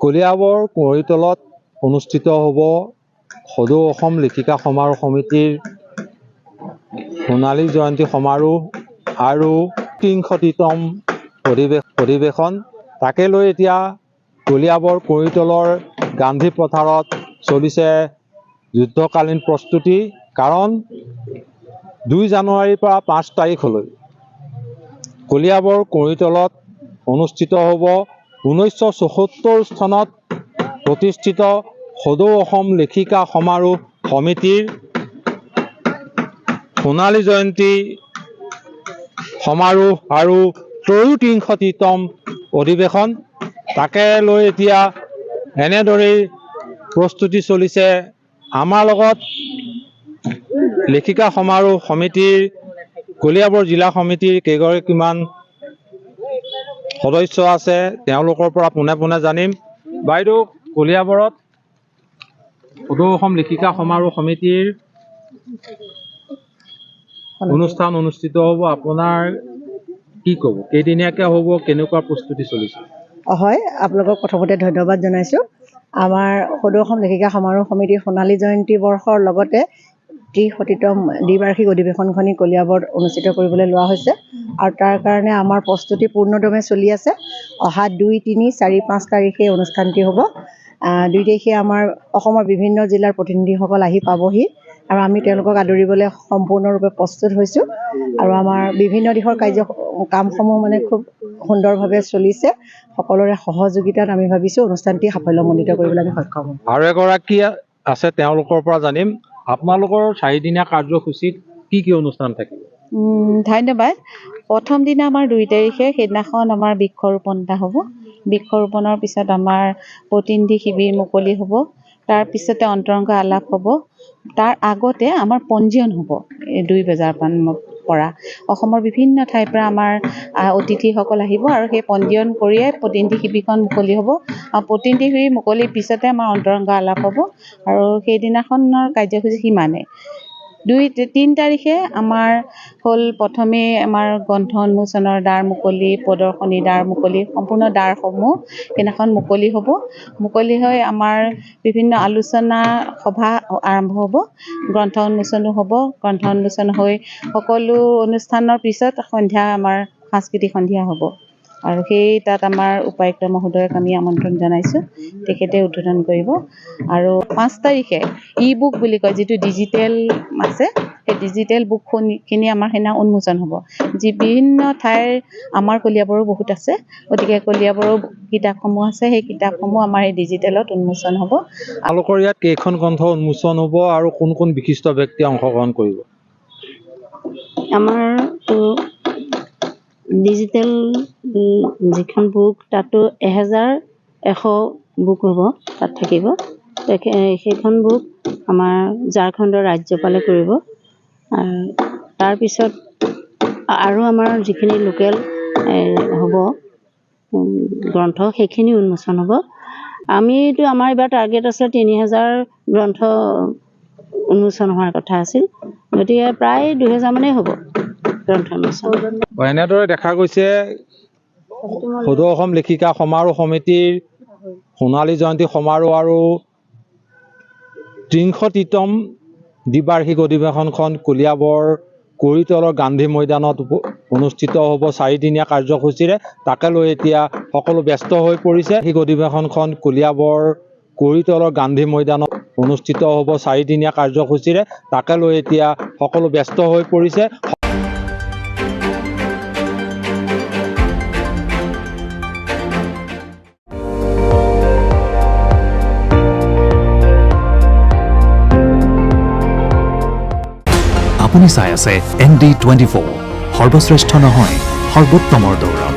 কলিয়াবৰ কুঁৱৰীতলত অনুষ্ঠিত হ'ব সদৌ অসম লেখিকা সমাৰোহ সমিতিৰ সোণালী জয়ন্তী সমাৰোহ আৰু ৩০তম অধিৱেশন। তাকে লৈ এতিয়া কলিয়াবৰ কুঁৱৰীতলৰ গান্ধী পথাৰত চলিছে যুদ্ধকালীন প্ৰস্তুতি। কাৰণ ২ জানুৱাৰীৰ পৰা ৫ তাৰিখলৈ কলিয়াবৰ কুঁৱৰীতলত অনুষ্ঠিত হ'ব ১৯৭৪ চনত প্ৰতিষ্ঠিত সদৌ অসম লেখিকা সমাৰোহ সমিতিৰ সোণালী জয়ন্তী সমাৰোহ আৰু ৩০তম অধিৱেশন। তাকে লৈ এতিয়া এনেদৰেই প্ৰস্তুতি চলিছে। আমাৰ লগত লেখিকা সমাৰোহ সমিতিৰ কলিয়াবৰ জিলা সমিতিৰ কেইগৰাকীমান সদস্য আছে, তেওঁলোকৰ পৰা পোনে পোনে জানিম। বাইদেউ, কলিয়াবৰত সদৌ অসম লেখিকা সমাৰোহ সমিতিৰ অনুষ্ঠান অনুষ্ঠিত হ'ব, আপোনাৰ কি ক'ব? কেইদিনীয়াকৈ হ'ব, কেনেকুৱা প্ৰস্তুতি চলিছে? হয়, আপোনালোকক প্ৰথমতে ধন্যবাদ জনাইছোঁ। আমাৰ সদৌ অসম লেখিকা সমাৰোহ সমিতিৰ সোণালী জয়ন্তী বৰ্ষৰ লগতে ৩০তম দ্বিবাৰ্ষিক অধিৱেশনখনি কলিয়াবৰত অনুষ্ঠিত কৰিবলৈ লোৱা হৈছে আৰু তাৰ কাৰণে আমাৰ প্ৰস্তুতি পূৰ্ণদমে চলি আছে। অহা ২, ৩, ৪, ৫ তাৰিখে অনুষ্ঠানটি হ'ব। ২ তাৰিখে আমাৰ অসমৰ বিভিন্ন জিলাৰ প্ৰতিনিধিসকল আহি পাবহি আৰু আমি তেওঁলোকক আদৰিবলৈ সম্পূৰ্ণৰূপে প্ৰস্তুত হৈছোঁ আৰু আমাৰ বিভিন্ন দিশৰ কামসমূহ খুব সুন্দৰভাৱে চলিছে। সকলোৰে সহযোগিতাত আমি ভাবিছোঁ অনুষ্ঠানটি সাফল্যমণ্ডিত কৰিবলৈ আমি সক্ষম হ'ম। আৰু এগৰাকী আছে, তেওঁলোকৰ পৰা জানিম। আপোনালোকৰ 4দিনীয়া কাৰ্যসূচীত কি কি অনুষ্ঠান থাকিব? ধন্যবাদ। প্ৰথম দিনা আমাৰ ২ তাৰিখে, সেইদিনাখন আমাৰ বৃক্ষৰোপণ এটা হ'ব। বৃক্ষৰোপণৰ পিছত আমাৰ প্ৰতিনিধি শিবিৰ মুকলি হ'ব। তাৰপিছতে অন্তৰংগ আলাপ হ'ব। তাৰ আগতে আমাৰ পঞ্জীয়ন হ'ব ২ বজাৰ পৰা। অসমৰ বিভিন্ন ঠাইৰ পৰা আমাৰ অতিথিসকল আহিব আৰু সেই পঞ্জীয়ন কৰিয়ে প্ৰতিনিধি শিবিৰখন মুকলি হ'ব। আৰু প্ৰতিনিধি শিবিৰ মুকলিৰ পিছতে আমাৰ অন্তৰংগ আলাপ হ'ব আৰু সেইদিনাখনৰ কাৰ্যসূচী সিমানেই। ৩ তাৰিখে আমাৰ হ'ল প্ৰথমে আমাৰ গ্ৰন্থ উন্মোচনৰ দ্বাৰ মুকলি, প্ৰদৰ্শনী দ্বাৰ মুকলি, সম্পূৰ্ণ দ্বাৰসমূহ সেইদিনাখন মুকলি হ'ব। মুকলি হৈ আমাৰ বিভিন্ন আলোচনা সভা আৰম্ভ হ'ব। গ্ৰন্থ উন্মোচনো হ'ব। গ্ৰন্থ উন্মোচন হৈ সকলো অনুষ্ঠানৰ পিছত সন্ধ্যা আমাৰ সাংস্কৃতিক সন্ধিয়া হ'ব আৰু তাত আমাৰ উপায়ুক্ত মহোদয়ক আমি আমন্ত্ৰণ জনাইছোঁ, তেখেতে উদ্বোধন কৰিব। আৰু ৫ তাৰিখে ই-বুক বুলি কয়, যিটো ডিজিটেল আছে, সেই ডিজিটেল বুকখিনি আমাৰ সেইদিনা উন্মোচন হ'ব। যি বিভিন্ন ঠাইৰ আমাৰ কলিয়াবৰো বহুত আছে, গতিকে কলিয়াবৰো কিতাপসমূহ আছে, সেই কিতাপসমূহ আমাৰ এই ডিজিটেলত উন্মোচন হ'ব। আপোনালোকৰ ইয়াত কেইখন গ্ৰন্থ উন্মোচন হ'ব আৰু কোন কোন বিশিষ্ট ব্যক্তিয়ে অংশগ্ৰহণ কৰিব? আমাৰ ডিজিটেল যিখন বুক, তাতো 1100 বুক হ'ব, তাত থাকিব। সেইখন বুক আমাৰ ঝাৰখণ্ডৰ ৰাজ্যপালে কৰিব। তাৰপিছত আৰু আমাৰ যিখিনি লোকেল হ'ব গ্ৰন্থ, সেইখিনি উন্মোচন হ'ব। আমাৰ এইবাৰ টাৰ্গেট আছে ৩০০০ গ্ৰন্থ উন্মোচন হোৱাৰ কথা আছিল, গতিকে প্ৰায় ২০০০ মানেই হ'ব গ্ৰন্থ উন্মোচন। এনেদৰে দেখা গৈছে সদৌ অসম লেখিকা সমাৰোহ সমিতিৰ সোণালী জয়ন্তী সমাৰোহ আৰু ৩০তম দ্বিবাৰ্ষিক অধিৱেশনখন কলিয়াবৰ কুঁৱৰীতলৰ গান্ধী মৈদানত অনুষ্ঠিত হ'ব 4দিনীয়া কাৰ্যসূচীৰে। তাকে লৈ এতিয়া সকলো ব্যস্ত হৈ পৰিছে। সেই অধিৱেশনখন কলিয়াবৰ কুঁৱৰীতলৰ গান্ধী মৈদানত অনুষ্ঠিত হ'ব 4দিনীয়া কাৰ্যসূচীৰে। তাকে লৈ এতিয়া সকলো ব্যস্ত হৈ পৰিছে। আপুনি চাই আছে ND24, সৰ্বশ্ৰেষ্ঠ নহয়, সৰ্বোত্তমৰ দৌৰ।